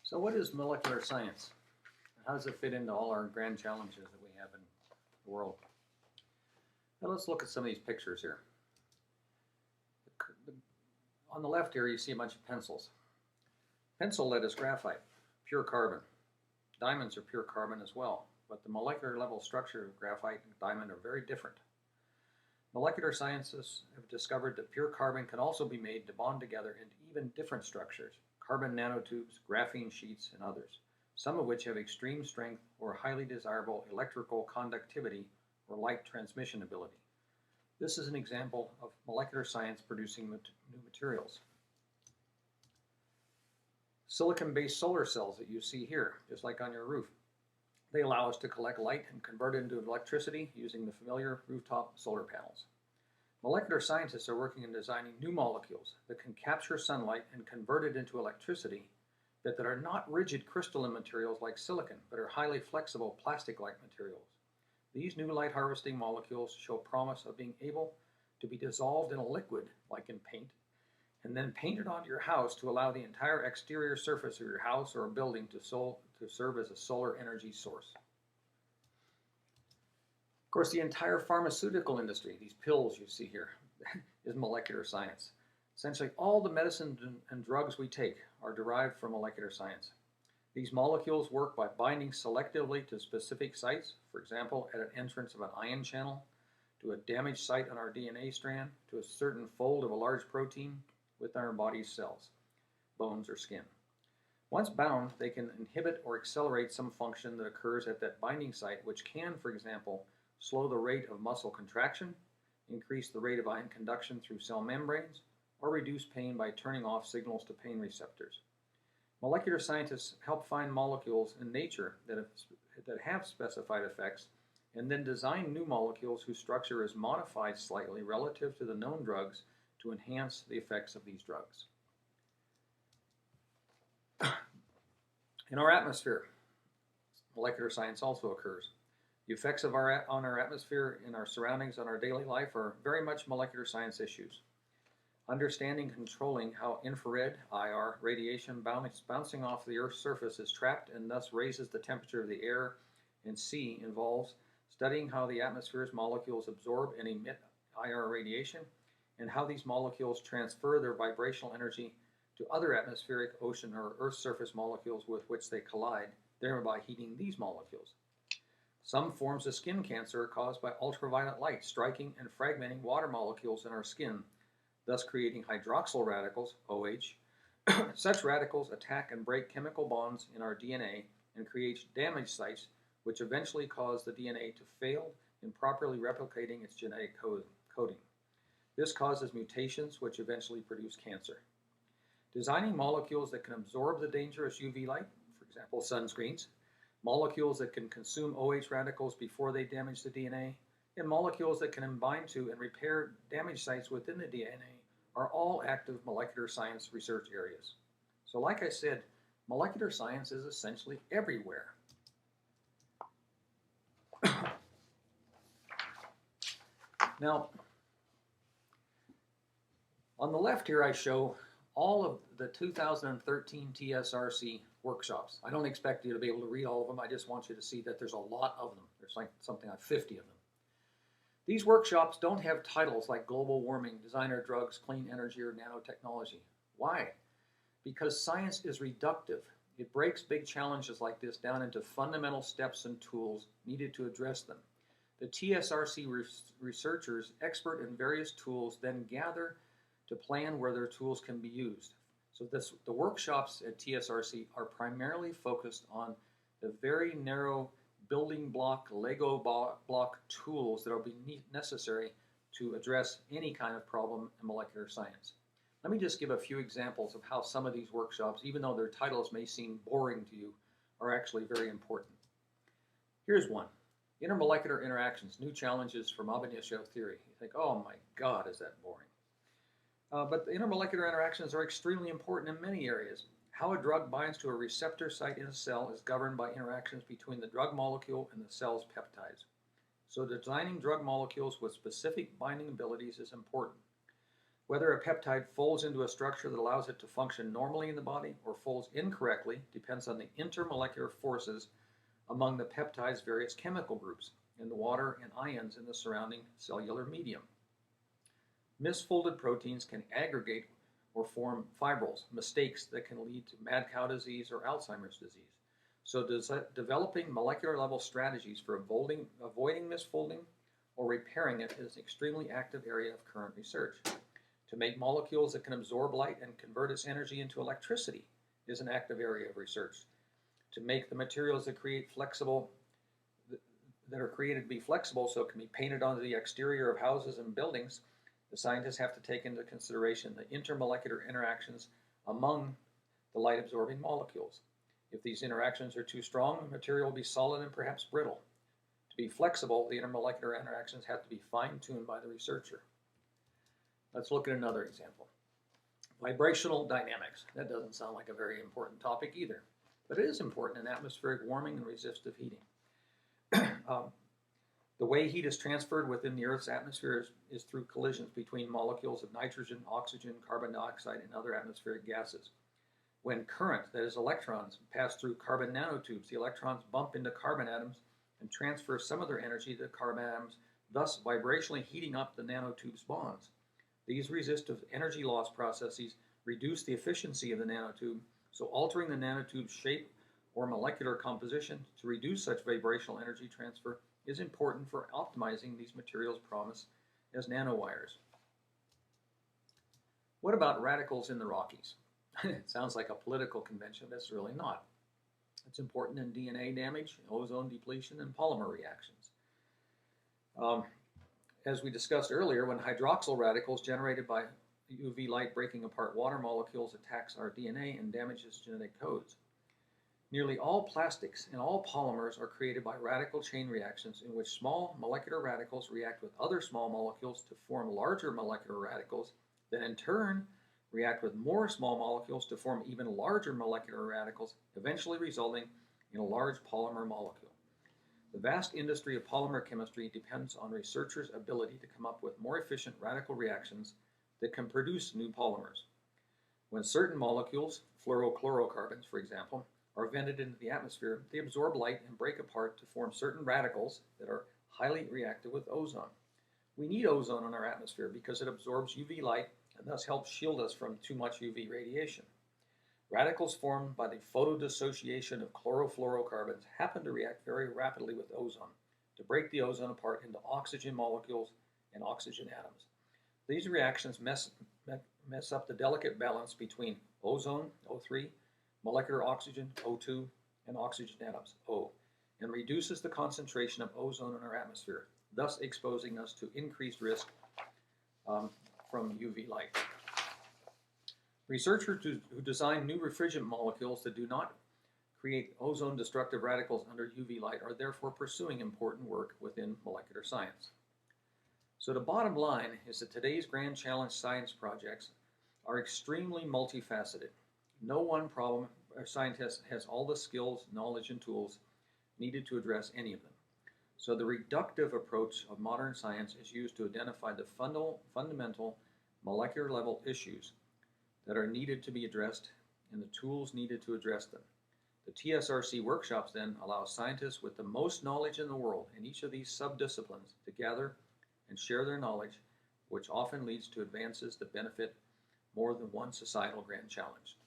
So what is molecular science? How does it fit into all our grand challenges that we have in the world? Now let's look at some of these pictures here. On the left here you see a bunch of pencils. Pencil lead is graphite, pure carbon. Diamonds are pure carbon as well, but the molecular level structure of graphite and diamond are very different. Molecular scientists have discovered that pure carbon can also be made to bond together into even different structures, carbon nanotubes, graphene sheets, and others, some of which have extreme strength or highly desirable electrical conductivity or light transmission ability. This is an example of molecular science producing new materials. Silicon-based solar cells that you see here, just like on your roof, they allow us to collect light and convert it into electricity using the familiar rooftop solar panels. Molecular scientists are working on designing new molecules that can capture sunlight and convert it into electricity that are not rigid crystalline materials like silicon, but are highly flexible plastic-like materials. These new light harvesting molecules show promise of being able to be dissolved in a liquid, like in paint, and then painted onto your house to allow the entire exterior surface of your house or a building to serve as a solar energy source. Of course, the entire pharmaceutical industry, these pills you see here, is molecular science. Essentially, all the medicines and drugs we take are derived from molecular science. These molecules work by binding selectively to specific sites, for example, at an entrance of an ion channel, to a damaged site on our DNA strand, to a certain fold of a large protein within our body's cells, bones or skin. Once bound, they can inhibit or accelerate some function that occurs at that binding site, which can, for example, slow the rate of muscle contraction, increase the rate of ion conduction through cell membranes, or reduce pain by turning off signals to pain receptors. Molecular scientists help find molecules in nature that have specified effects and then design new molecules whose structure is modified slightly relative to the known drugs to enhance the effects of these drugs. In our atmosphere, molecular science also occurs. The effects on our atmosphere, in our surroundings, on our daily life are very much molecular science issues. Understanding and controlling how infrared, IR, radiation bouncing off the Earth's surface is trapped and thus raises the temperature of the air and sea involves studying how the atmosphere's molecules absorb and emit IR radiation and how these molecules transfer their vibrational energy to other atmospheric, ocean, or Earth's surface molecules with which they collide, thereby heating these molecules. Some forms of skin cancer are caused by ultraviolet light striking and fragmenting water molecules in our skin, thus creating hydroxyl radicals, OH. Such radicals attack and break chemical bonds in our DNA and create damaged sites, which eventually cause the DNA to fail in properly replicating its genetic coding. This causes mutations, which eventually produce cancer. Designing molecules that can absorb the dangerous UV light, for example, sunscreens, molecules that can consume OH radicals before they damage the DNA, and molecules that can bind to and repair damaged sites within the DNA are all active molecular science research areas. So like I said, molecular science is essentially everywhere. Now, on the left here I show all of the 2013 tsrc workshops. I don't expect you to be able to read all of them. I just want you to see that there's a lot of them. There's like something like 50 of them. These workshops don't have titles like global warming, designer drugs, clean energy, or nanotechnology. Why? Because science is reductive. It breaks big challenges like this down into fundamental steps and tools needed to address them. The tsrc researchers, expert in various tools, then gather to plan where their tools can be used. So the workshops at tsrc are primarily focused on the very narrow building block, Lego block tools that will be necessary to address any kind of problem in molecular science. Let me just give a few examples of how some of these workshops, even though their titles may seem boring to you, are actually very important. Here's one. Intermolecular interactions, new challenges from ab initio theory. You think, oh my God, is that boring? But the intermolecular interactions are extremely important in many areas. How a drug binds to a receptor site in a cell is governed by interactions between the drug molecule and the cell's peptides. So designing drug molecules with specific binding abilities is important. Whether a peptide folds into a structure that allows it to function normally in the body or folds incorrectly depends on the intermolecular forces among the peptide's various chemical groups in the water and ions in the surrounding cellular medium. Misfolded proteins can aggregate or form fibrils, mistakes that can lead to mad cow disease or Alzheimer's disease. So developing molecular level strategies for avoiding misfolding or repairing it is an extremely active area of current research. To make molecules that can absorb light and convert its energy into electricity is an active area of research. To make the materials that are created to be flexible so it can be painted onto the exterior of houses and buildings, the scientists have to take into consideration the intermolecular interactions among the light-absorbing molecules. If these interactions are too strong, the material will be solid and perhaps brittle. To be flexible, the intermolecular interactions have to be fine-tuned by the researcher. Let's look at another example. Vibrational dynamics. That doesn't sound like a very important topic either, but it is important in atmospheric warming and resistive heating. The way heat is transferred within the Earth's atmosphere is through collisions between molecules of nitrogen, oxygen, carbon dioxide, and other atmospheric gases. When current, that is electrons, pass through carbon nanotubes, the electrons bump into carbon atoms and transfer some of their energy to carbon atoms, thus vibrationally heating up the nanotube's bonds. These resistive energy loss processes reduce the efficiency of the nanotube, so altering the nanotube's shape or molecular composition to reduce such vibrational energy transfer is important for optimizing these materials' promise as nanowires. What about radicals in the Rockies? It sounds like a political convention, but it's really not. It's important in DNA damage, ozone depletion, and polymer reactions. As we discussed earlier, when hydroxyl radicals generated by UV light breaking apart water molecules attacks our DNA and damages genetic codes. Nearly all plastics and all polymers are created by radical chain reactions in which small molecular radicals react with other small molecules to form larger molecular radicals, that in turn react with more small molecules to form even larger molecular radicals, eventually resulting in a large polymer molecule. The vast industry of polymer chemistry depends on researchers' ability to come up with more efficient radical reactions that can produce new polymers. When certain molecules, fluorochlorocarbons for example, are vented into the atmosphere, they absorb light and break apart to form certain radicals that are highly reactive with ozone. We need ozone in our atmosphere because it absorbs UV light and thus helps shield us from too much UV radiation. Radicals formed by the photodissociation of chlorofluorocarbons happen to react very rapidly with ozone to break the ozone apart into oxygen molecules and oxygen atoms. These reactions mess up the delicate balance between ozone, O3, molecular oxygen, O2, and oxygen atoms, O, and reduces the concentration of ozone in our atmosphere, thus exposing us to increased risk from UV light. Researchers who design new refrigerant molecules that do not create ozone-destructive radicals under UV light are therefore pursuing important work within molecular science. So the bottom line is that today's grand challenge science projects are extremely multifaceted. No one problem or scientist has all the skills, knowledge, and tools needed to address any of them. So the reductive approach of modern science is used to identify the fundamental molecular level issues that are needed to be addressed and the tools needed to address them. The tsrc workshops then allow scientists with the most knowledge in the world in each of these sub-disciplines to gather and share their knowledge, which often leads to advances that benefit more than one societal grand challenge.